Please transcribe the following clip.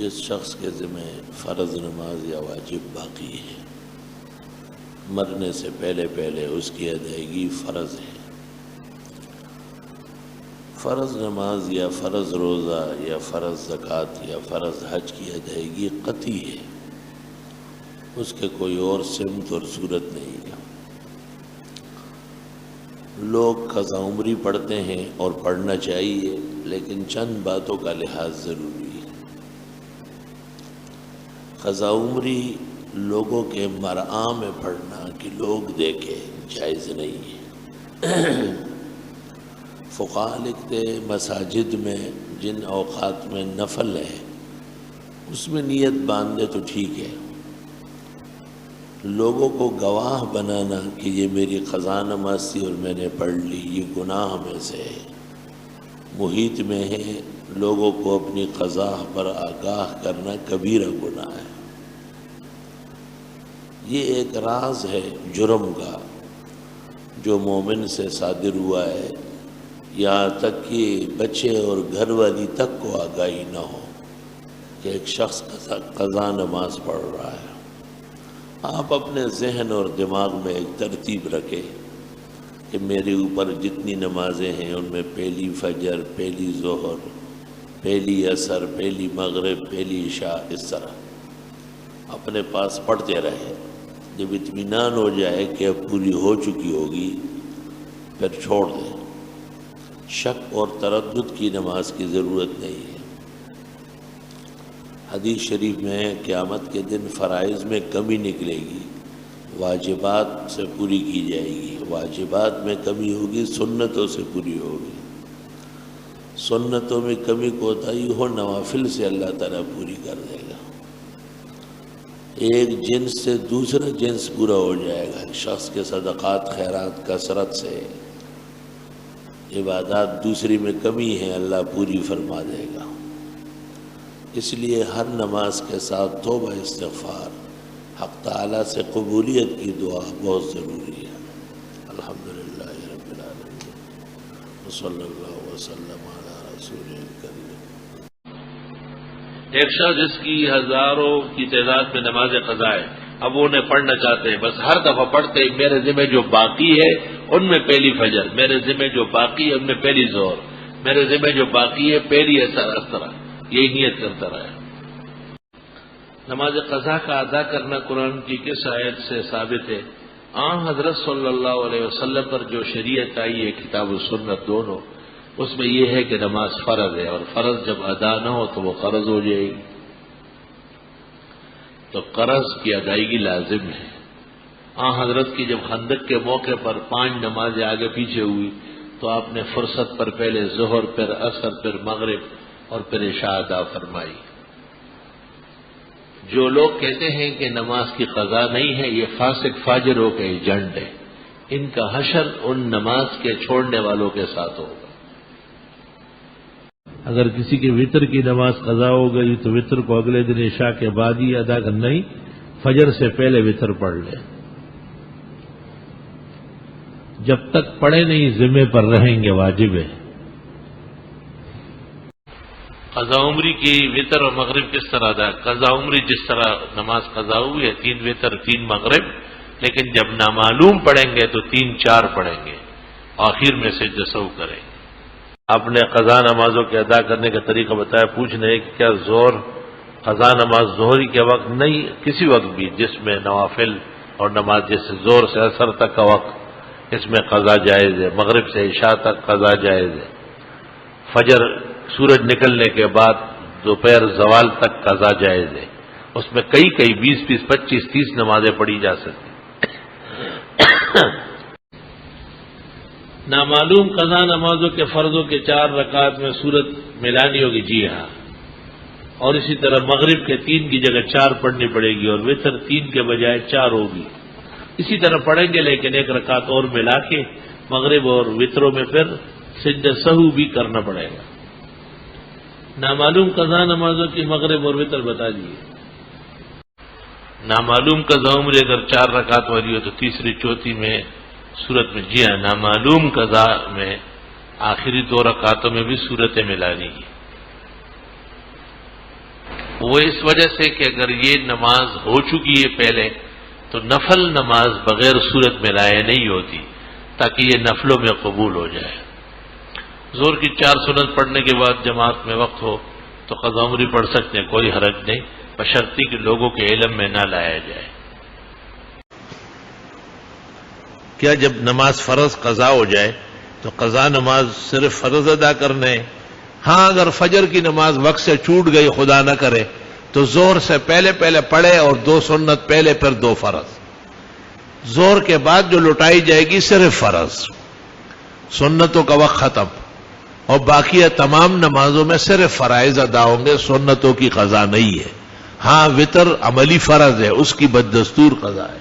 جس شخص کے ذمہ فرض نماز یا واجب باقی ہے، مرنے سے پہلے پہلے اس کی ادائیگی فرض ہے۔ فرض نماز یا فرض روزہ یا فرض زکوٰۃ یا فرض حج کی ادائیگی قطعی ہے، اس کے کوئی اور سمت اور صورت نہیں ہے۔ لوگ قضا عمری پڑھتے ہیں اور پڑھنا چاہیے، لیکن چند باتوں کا لحاظ ضروری ہے۔ قضا عمری لوگوں کے مرعا میں پڑھنا کہ لوگ دیکھیں جائز نہیں ہے۔ فقہاء لکھتے مساجد میں جن اوقات میں نفل ہے اس میں نیت باندھے تو ٹھیک ہے، لوگوں کو گواہ بنانا کہ یہ میری قضا نماز تھی اور میں نے پڑھ لی، یہ گناہ میں سے ہے۔ محیط میں ہے لوگوں کو اپنی قضا پر آگاہ کرنا کبیرہ گناہ ہے۔ یہ ایک راز ہے جرم کا جو مومن سے صادر ہوا ہے، یہاں تک کہ بچے اور گھر والی تک کو آگاہی نہ ہو کہ ایک شخص قضا نماز پڑھ رہا ہے۔ آپ اپنے ذہن اور دماغ میں ایک ترتیب رکھیں کہ میرے اوپر جتنی نمازیں ہیں ان میں پہلی فجر، پہلی ظہر، پہلی عصر، پہلی مغرب، پہلی عشاء، اس طرح اپنے پاس پڑھتے رہے۔ جب اطمینان ہو جائے کہ اب پوری ہو چکی ہوگی پھر چھوڑ دیں۔ شک اور تردد کی نماز کی ضرورت نہیں ہے۔ حدیث شریف میں ہے قیامت کے دن فرائض میں کمی نکلے گی، واجبات سے پوری کی جائے گی، واجبات میں کمی ہوگی، سنتوں سے پوری ہوگی۔ سنتوں میں کمی کوتاہی ہو نوافل سے اللہ تعالیٰ پوری کر دے گا۔ ایک جنس سے دوسرا جنس پورا ہو جائے گا۔ ایک شخص کے صدقات خیرات کثرت سے، عبادات دوسری میں کمی ہے، اللہ پوری فرما دے گا۔ اس لیے ہر نماز کے ساتھ توبہ استغفار، حق تعالیٰ سے قبولیت کی دعا بہت ضروری ہے۔ الحمدللہ رب العالمین وصلی اللہ وسلم علی رسول کریم۔ ایک شخص جس کی ہزاروں کی تعداد میں نماز قضا ہے، اب وہ انہیں پڑھنا چاہتے ہیں، بس ہر دفعہ پڑھتے ہیں میرے ذمہ جو باقی ہے ان میں پہلی فجر، میرے ذمہ جو باقی ہے ان میں پہلی ظہر، میرے ذمہ جو باقی ہے پہلی عصر، اس طرح یہی نیت کرتا رہا۔ نماز قضا کا ادا کرنا قرآن کی کس آیت سے ثابت ہے؟ حضرت صلی اللہ علیہ وسلم پر جو شریعت آئی ہے، کتاب و سنت دونوں، اس میں یہ ہے کہ نماز فرض ہے، اور فرض جب ادا نہ ہو تو وہ قرض ہو جائے گی، تو قرض کی ادائیگی لازم ہے۔ حضرت کی جب خندق کے موقع پر 5 نمازیں آگے پیچھے ہوئی تو آپ نے فرصت پر پہلے ظہر، پھر عصر، پھر مغرب اور پھر عشاء ادا فرمائی۔ جو لوگ کہتے ہیں کہ نماز کی قضا نہیں ہے، یہ فاسق فاجر ہو کے ایجنٹ ہے، ان کا حشر ان نماز کے چھوڑنے والوں کے ساتھ ہوگا۔ اگر کسی کی وتر کی نماز قضا ہو گئی تو وتر کو اگلے دن عشاء کے بعد ہی ادا کرنا، نہیں فجر سے پہلے وتر پڑھ لے۔ جب تک پڑھے نہیں ذمے پر رہیں گے، واجب ہے۔ قضا عمری کی وتر اور مغرب کس طرح ادا؟ قضا عمری جس طرح نماز قضا ہوئی ہے، 3 وتر 3 مغرب، لیکن جب نامعلوم پڑھیں گے تو 3-4 پڑھیں گے، آخر میں سے جسو کریں گے۔ آپ نے قضا نمازوں کے ادا کرنے کا طریقہ بتایا، پوچھ رہے کہ کیا ظہر قضا نماز ظہری کے وقت نہیں، کسی وقت بھی جس میں نوافل اور نماز جیسے زور سے عصر تک کا وقت، اس میں قضا جائز ہے، مغرب سے عشاء تک قضا جائز ہے، فجر سورج نکلنے کے بعد دوپہر زوال تک قضا جائز ہے، اس میں کئی 20, 25, 30 نمازیں پڑھی جا سکتی۔ نامعلوم قضا نمازوں کے فرضوں کے 4 رکعات میں سورت ملانی ہوگی، جی ہاں، اور اسی طرح مغرب کے 3 کی جگہ 4 پڑھنی پڑے گی، اور وتر 3 کے بجائے 4 ہوگی۔ اسی طرح پڑھیں گے، لیکن 1 رکعت اور ملا کے مغرب اور وتروں میں پھر سجدہ سہو بھی کرنا پڑے گا۔ نامعلوم قضا نمازوں کی مغرب اور وتر بتا دیجیے۔ نامعلوم قضا عمری اگر 4 رکعت والی ہو تو تیسری چوتھی میں سورت میں، جی ہاں، نامعلوم قضا میں آخری 2 رکعتوں میں بھی سورت ملانی ہے۔ وہ اس وجہ سے کہ اگر یہ نماز ہو چکی ہے پہلے تو نفل نماز بغیر صورت میں لائے نہیں ہوتی، تاکہ یہ نفلوں میں قبول ہو جائے۔ ظہر کی 4 سنت پڑھنے کے بعد جماعت میں وقت ہو تو قضا عمری پڑھ سکتے ہیں، کوئی حرج نہیں، بشرطی کہ لوگوں کے علم میں نہ لایا جائے۔ کیا جب نماز فرض قضا ہو جائے تو قضا نماز صرف فرض ادا کرنے؟ ہاں، اگر فجر کی نماز وقت سے چھوٹ گئی خدا نہ کرے تو ظہر سے پہلے پڑھے اور 2 سنت پہلے پھر 2 فرض، ظہر کے بعد جو لٹائی جائے گی صرف فرض، سنتوں کا وقت ختم، اور باقی تمام نمازوں میں صرف فرائض ادا ہوں گے، سنتوں کی قضا نہیں ہے۔ ہاں وطر عملی فرض ہے، اس کی بددستور قضا ہے۔